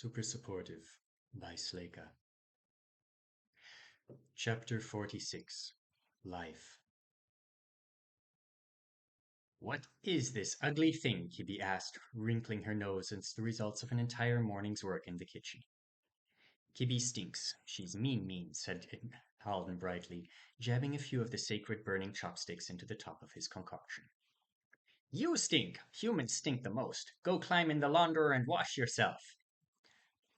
Super Supportive by Sleyca. Chapter 46 Life. What is this ugly thing? Kibby asked, wrinkling her nose at the results of an entire morning's work in the kitchen. Kibby stinks. She's mean, said Alden brightly, jabbing a few of the sacred burning chopsticks into the top of his concoction. You stink! Humans stink the most. Go climb in the launderer and wash yourself.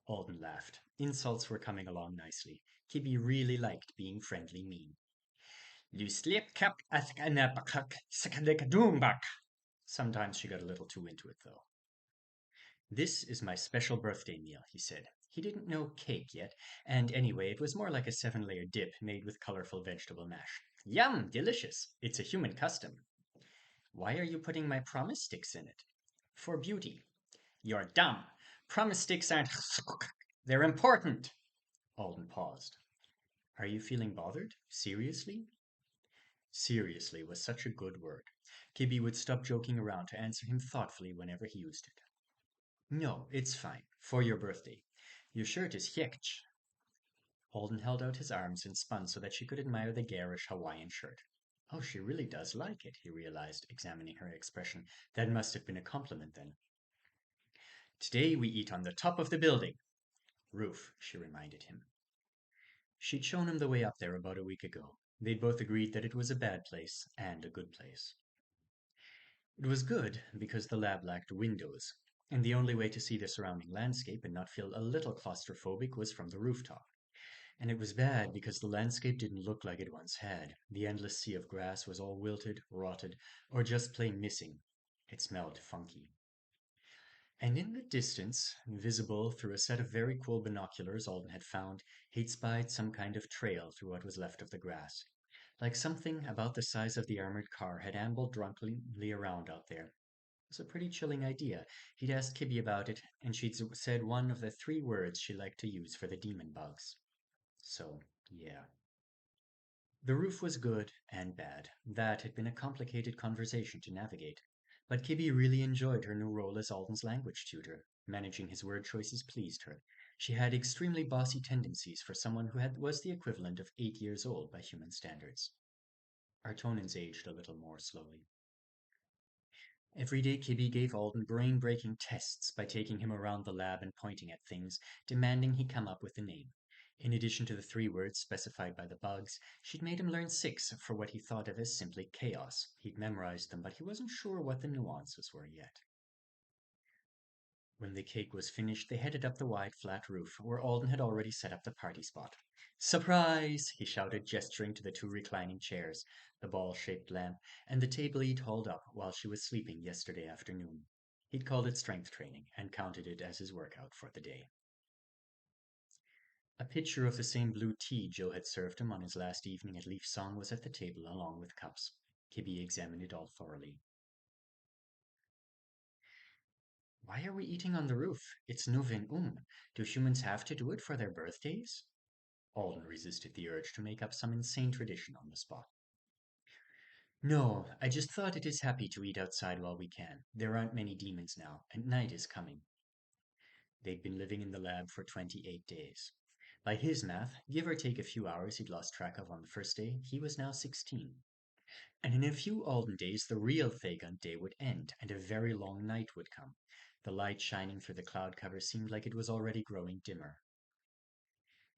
Alden laughed. Insults were coming along nicely. Kibby really liked being friendly mean. Sometimes she got a little too into it, though. This is my special birthday meal, he said. He didn't know cake yet, and anyway, it was more like a 7-layer dip made with colorful vegetable mash. Yum! Delicious! It's a human custom. Why are you putting my promise sticks in it? For beauty. You're dumb. Promise sticks aren't... They're important. Alden paused. Are you feeling bothered? Seriously? Seriously was such a good word. Kibby would stop joking around to answer him thoughtfully whenever he used it. No, it's fine. For your birthday. Your shirt is hjekch. Alden held out his arms and spun so that she could admire the garish Hawaiian shirt. Oh, she really does like it, he realized, examining her expression. That must have been a compliment, then. Today we eat on the top of the building. Roof, she reminded him. She'd shown him the way up there about a week ago. They'd both agreed that it was a bad place and a good place. It was good because the lab lacked windows, and the only way to see the surrounding landscape and not feel a little claustrophobic was from the rooftop. And it was bad because the landscape didn't look like it once had. The endless sea of grass was all wilted, rotted, or just plain missing. It smelled funky. And in the distance, visible through a set of very cool binoculars Alden had found, he'd spied some kind of trail through what was left of the grass. Like something about the size of the armored car had ambled drunkenly around out there. It was a pretty chilling idea. He'd asked Kibby about it, and she'd said one of the 3 words she liked to use for the demon bugs. So, yeah. The roof was good and bad. That had been a complicated conversation to navigate. But Kibby really enjoyed her new role as Alden's language tutor. Managing his word choices pleased her. She had extremely bossy tendencies for someone who was the equivalent of 8 years old by human standards. Artonans aged a little more slowly. Every day Kibby gave Alden brain-breaking tests by taking him around the lab and pointing at things, demanding he come up with a name. In addition to the 3 words specified by the bugs, she'd made him learn 6 for what he thought of as simply chaos. He'd memorized them, but he wasn't sure what the nuances were yet. When the cake was finished, they headed up the wide, flat roof, where Alden had already set up the party spot. Surprise! He shouted, gesturing to the 2 reclining chairs, the ball-shaped lamp, and the table he'd hauled up while she was sleeping yesterday afternoon. He'd called it strength training, and counted it as his workout for the day. A pitcher of the same blue tea Joe had served him on his last evening at Leaf Song was at the table along with cups. Kibby examined it all thoroughly. Why are we eating on the roof? It's Novin. Do humans have to do it for their birthdays? Alden resisted the urge to make up some insane tradition on the spot. No, I just thought it is happy to eat outside while we can. There aren't many demons now, and night is coming. They'd been living in the lab for 28 days. By his math, give or take a few hours he'd lost track of on the first day, he was now 16. And in a few Alden days, the real Thagon day would end, and a very long night would come. The light shining through the cloud cover seemed like it was already growing dimmer.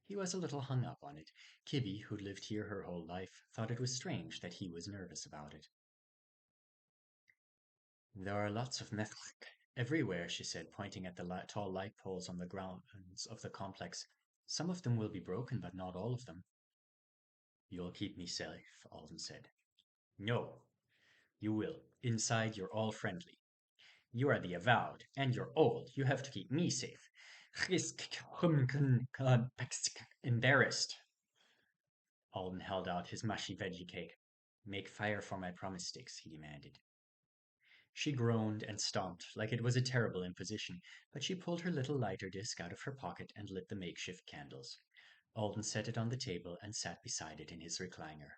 He was a little hung up on it. Kibby, who'd lived here her whole life, thought it was strange that he was nervous about it. There are lots of methk everywhere, she said, pointing at the tall light poles on the grounds of the complex. Some of them will be broken, but not all of them. You'll keep me safe, Alden said. No, you will. Inside, you're all friendly. You are the avowed, and you're old. You have to keep me safe. Embarrassed. Alden held out his mushy veggie cake. Make fire for my promise sticks, he demanded. She groaned and stomped like it was a terrible imposition, but she pulled her little lighter disc out of her pocket and lit the makeshift candles. Alden set it on the table and sat beside it in his recliner.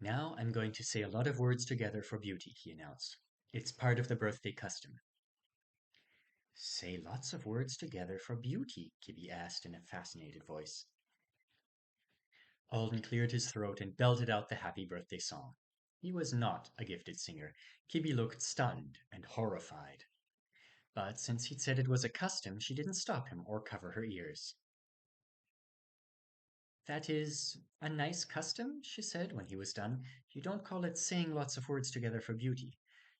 Now I'm going to say a lot of words together for beauty, he announced. It's part of the birthday custom. Say lots of words together for beauty, Kibby asked in a fascinated voice. Alden cleared his throat and belted out the happy birthday song. He was not a gifted singer. Kibby looked stunned and horrified. But since he'd said it was a custom, she didn't stop him or cover her ears. That is a nice custom, she said when he was done. You don't call it saying lots of words together for beauty.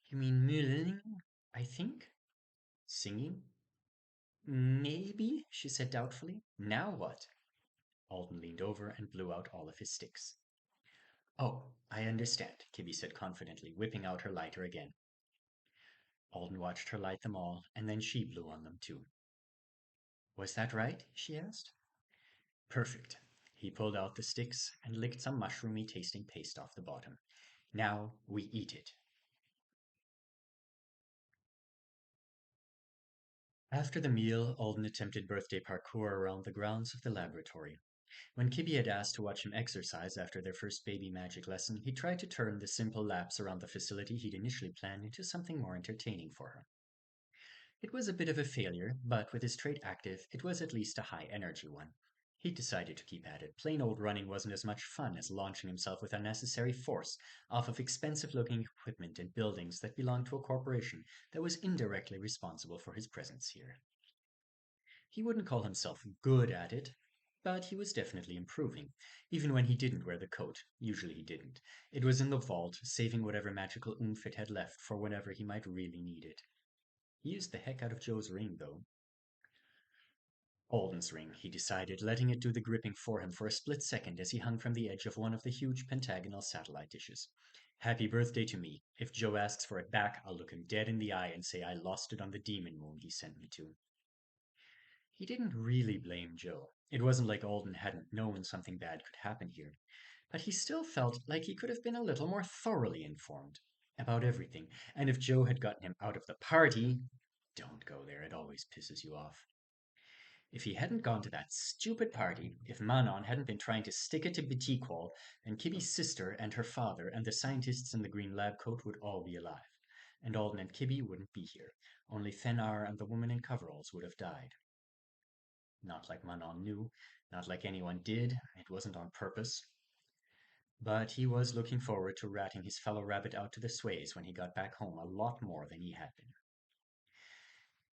You mean mulling, I think? Singing? Maybe, she said doubtfully. Now what? Alden leaned over and blew out all of his sticks. Oh, I understand, Kibby said confidently, whipping out her lighter again. Alden watched her light them all, and then she blew on them too. Was that right? She asked. Perfect. He pulled out the sticks and licked some mushroomy tasting paste off the bottom. Now we eat it. After the meal, Alden attempted birthday parkour around the grounds of the laboratory. When Kibby had asked to watch him exercise after their first baby magic lesson, he tried to turn the simple laps around the facility he'd initially planned into something more entertaining for her. It was a bit of a failure, but with his trait active, it was at least a high energy one. He decided to keep at it. Plain old running wasn't as much fun as launching himself with unnecessary force off of expensive looking equipment and buildings that belonged to a corporation that was indirectly responsible for his presence here. He wouldn't call himself good at it, but he was definitely improving, even when he didn't wear the coat. Usually he didn't. It was in the vault, saving whatever magical oomph it had left for whenever he might really need it. He used the heck out of Joe's ring, though. Alden's ring, he decided, letting it do the gripping for him for a split second as he hung from the edge of one of the huge pentagonal satellite dishes. Happy birthday to me. If Joe asks for it back, I'll look him dead in the eye and say I lost it on the demon moon he sent me to. He didn't really blame Joe. It wasn't like Alden hadn't known something bad could happen here, but he still felt like he could have been a little more thoroughly informed about everything, and if Joe had gotten him out of the party, don't go there, it always pisses you off. If he hadn't gone to that stupid party, if Manon hadn't been trying to stick it to Betiquol, then Kibby's sister and her father and the scientists in the green lab coat would all be alive. And Alden and Kibby wouldn't be here. Only Fenar and the woman in coveralls would have died. Not like Manon knew, not like anyone did, it wasn't on purpose. But he was looking forward to ratting his fellow rabbit out to the sways when he got back home a lot more than he had been.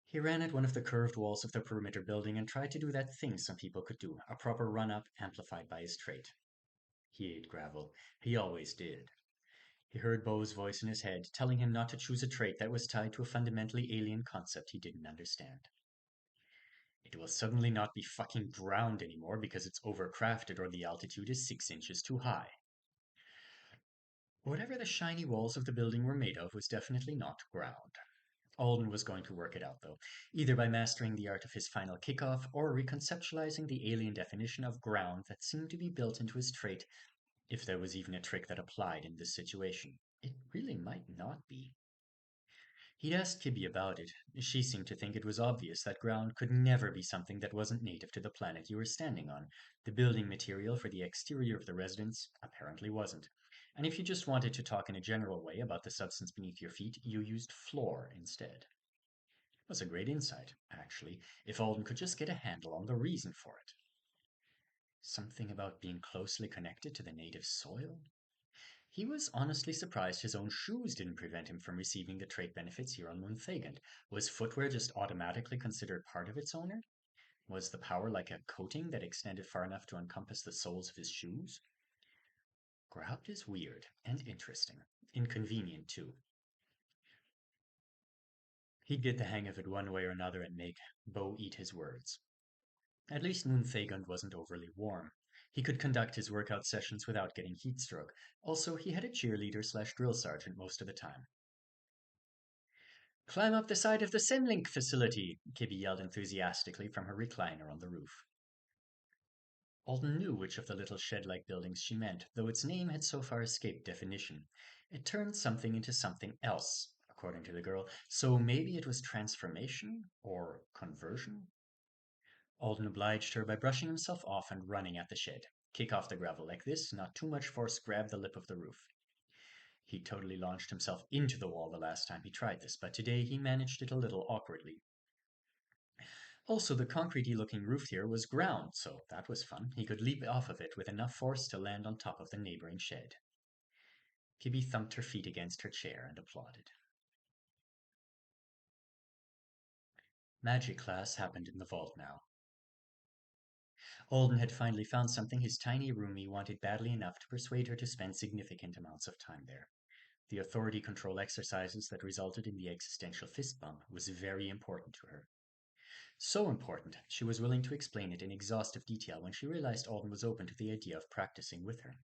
He ran at one of the curved walls of the perimeter building and tried to do that thing some people could do, a proper run-up amplified by his trait. He ate gravel. He always did. He heard Bo's voice in his head, telling him not to choose a trait that was tied to a fundamentally alien concept he didn't understand. It will suddenly not be fucking ground anymore because it's overcrafted or the altitude is 6 inches too high. Whatever the shiny walls of the building were made of was definitely not ground. Alden was going to work it out, though, either by mastering the art of his final kickoff or reconceptualizing the alien definition of ground that seemed to be built into his trait, if there was even a trick that applied in this situation. It really might not be. He'd asked Kibby about it. She seemed to think it was obvious that ground could never be something that wasn't native to the planet you were standing on. The building material for the exterior of the residence apparently wasn't. And if you just wanted to talk in a general way about the substance beneath your feet, you used floor instead. It was a great insight, actually, if Alden could just get a handle on the reason for it. Something about being closely connected to the native soil? He was honestly surprised his own shoes didn't prevent him from receiving the trait benefits here on Moonthagand. Was footwear just automatically considered part of its owner? Was the power like a coating that extended far enough to encompass the soles of his shoes? Grout is weird and interesting. Inconvenient, too. He'd get the hang of it one way or another and make Bo eat his words. At least Moonthagand wasn't overly warm. He could conduct his workout sessions without getting heat stroke. Also, he had a cheerleader slash drill sergeant most of the time. Climb up the side of the Semlink facility, Kibby yelled enthusiastically from her recliner on the roof. Alden knew which of the little shed-like buildings she meant, though its name had so far escaped definition. It turned something into something else, according to the girl, so maybe it was transformation or conversion? Alden obliged her by brushing himself off and running at the shed. Kick off the gravel like this, not too much force grabbed the lip of the roof. He totally launched himself into the wall the last time he tried this, but today he managed it a little awkwardly. Also, the concretey looking roof here was ground, so that was fun. He could leap off of it with enough force to land on top of the neighboring shed. Kibby thumped her feet against her chair and applauded. Magic class happened in the vault now. Alden had finally found something his tiny roomie wanted badly enough to persuade her to spend significant amounts of time there. The authority control exercises that resulted in the existential fist bump was very important to her. So important, she was willing to explain it in exhaustive detail when she realized Alden was open to the idea of practicing with her.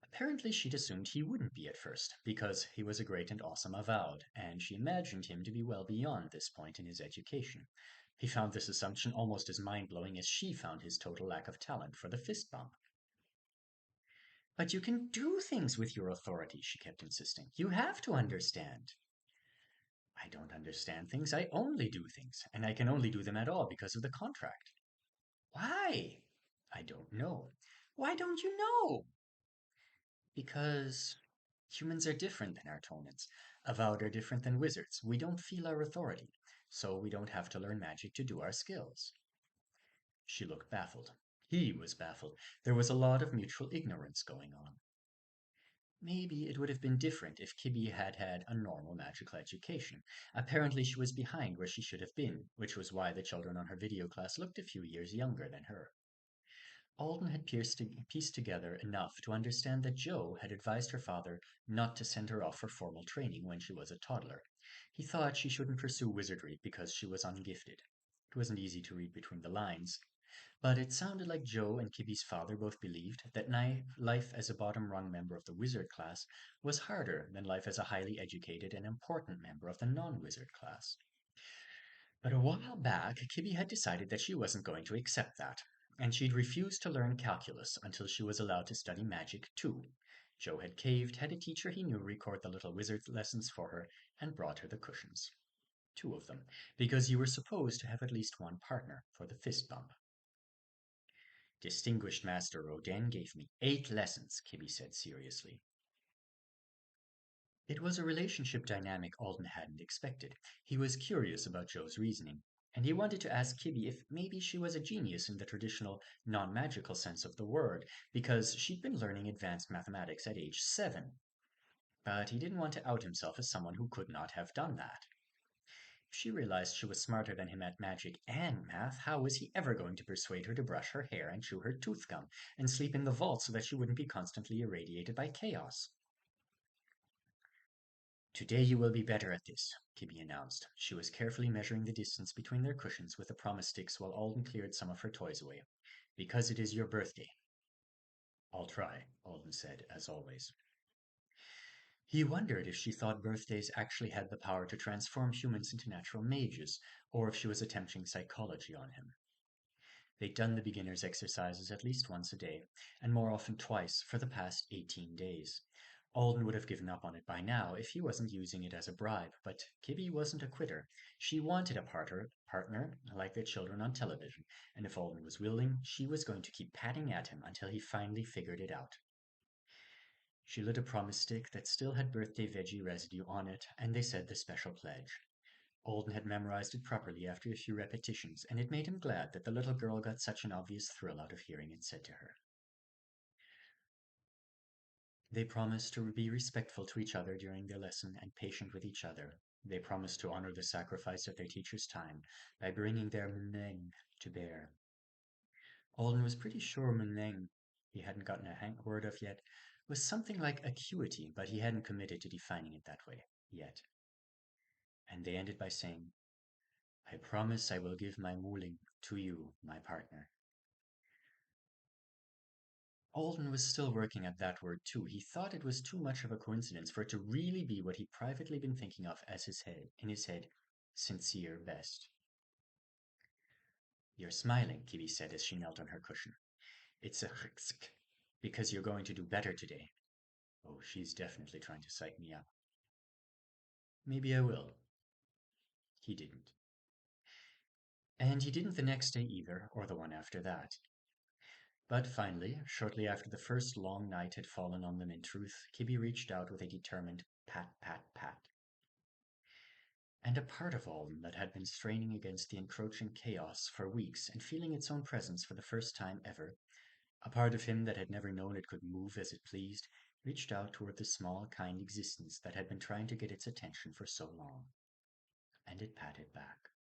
Apparently, she'd assumed he wouldn't be at first, because he was a great and awesome avowed, and she imagined him to be well beyond this point in his education. He found this assumption almost as mind-blowing as she found his total lack of talent for the fist bump. But you can do things with your authority, she kept insisting. You have to understand. I don't understand things. I only do things, and I can only do them at all because of the contract. Why? I don't know. Why don't you know? Because humans are different than Artonans. Avowed are different than wizards. We don't feel our authority, so we don't have to learn magic to do our skills. She looked baffled. He was baffled. There was a lot of mutual ignorance going on. Maybe it would have been different if Kibby had had a normal magical education. Apparently she was behind where she should have been, which was why the children on her video class looked a few years younger than her. Alden had pieced together enough to understand that Jo had advised her father not to send her off for formal training when she was a toddler. He thought she shouldn't pursue wizardry because she was ungifted. It wasn't easy to read between the lines, but it sounded like Jo and Kibby's father both believed that life as a bottom-rung member of the wizard class was harder than life as a highly educated and important member of the non-wizard class. But a while back, Kibby had decided that she wasn't going to accept that, and she'd refused to learn calculus until she was allowed to study magic too. Jo had caved, had a teacher he knew record the little wizard lessons for her, and brought her the cushions. 2 of them, because you were supposed to have at least one partner for the fist bump. Distinguished Master Rodin gave me 8 lessons, Kibby said seriously. It was a relationship dynamic Alden hadn't expected. He was curious about Jo's reasoning, and he wanted to ask Kibby if maybe she was a genius in the traditional non-magical sense of the word, because she'd been learning advanced mathematics at age 7. But he didn't want to out himself as someone who could not have done that. If she realized she was smarter than him at magic and math, how was he ever going to persuade her to brush her hair and chew her tooth gum and sleep in the vault so that she wouldn't be constantly irradiated by chaos? Today you will be better at this, Kibby announced. She was carefully measuring the distance between their cushions with the promise sticks while Alden cleared some of her toys away. Because it is your birthday. I'll try, Alden said, as always. He wondered if she thought birthdays actually had the power to transform humans into natural mages, or if she was attempting psychology on him. They'd done the beginner's exercises at least once a day, and more often twice, for the past 18 days. Alden would have given up on it by now if he wasn't using it as a bribe, but Kibby wasn't a quitter. She wanted a partner like the children on television, and if Alden was willing, she was going to keep patting at him until he finally figured it out. She lit a promise stick that still had birthday veggie residue on it, and they said the special pledge. Alden had memorized it properly after a few repetitions, and it made him glad that the little girl got such an obvious thrill out of hearing it said to her. They promised to be respectful to each other during their lesson and patient with each other. They promised to honor the sacrifice of their teacher's time by bringing their mneng to bear. Alden was pretty sure mneng, he hadn't gotten a word of yet, was something like acuity, but he hadn't committed to defining it that way yet. And they ended by saying, I promise I will give my mooling to you, my partner. Alden was still working at that word too. He thought it was too much of a coincidence for it to really be what he'd privately been thinking of as in his head, sincere best. You're smiling, Kibby said as she knelt on her cushion. It's a chksk, because you're going to do better today. Oh, she's definitely trying to psych me up. Maybe I will. He didn't. And he didn't the next day either, or the one after that. But finally, shortly after the first long night had fallen on them in truth, Kibby reached out with a determined pat, pat, pat. And a part of Alden that had been straining against the encroaching chaos for weeks and feeling its own presence for the first time ever, a part of him that had never known it could move as it pleased, reached out toward the small, kind existence that had been trying to get its attention for so long. And it patted back.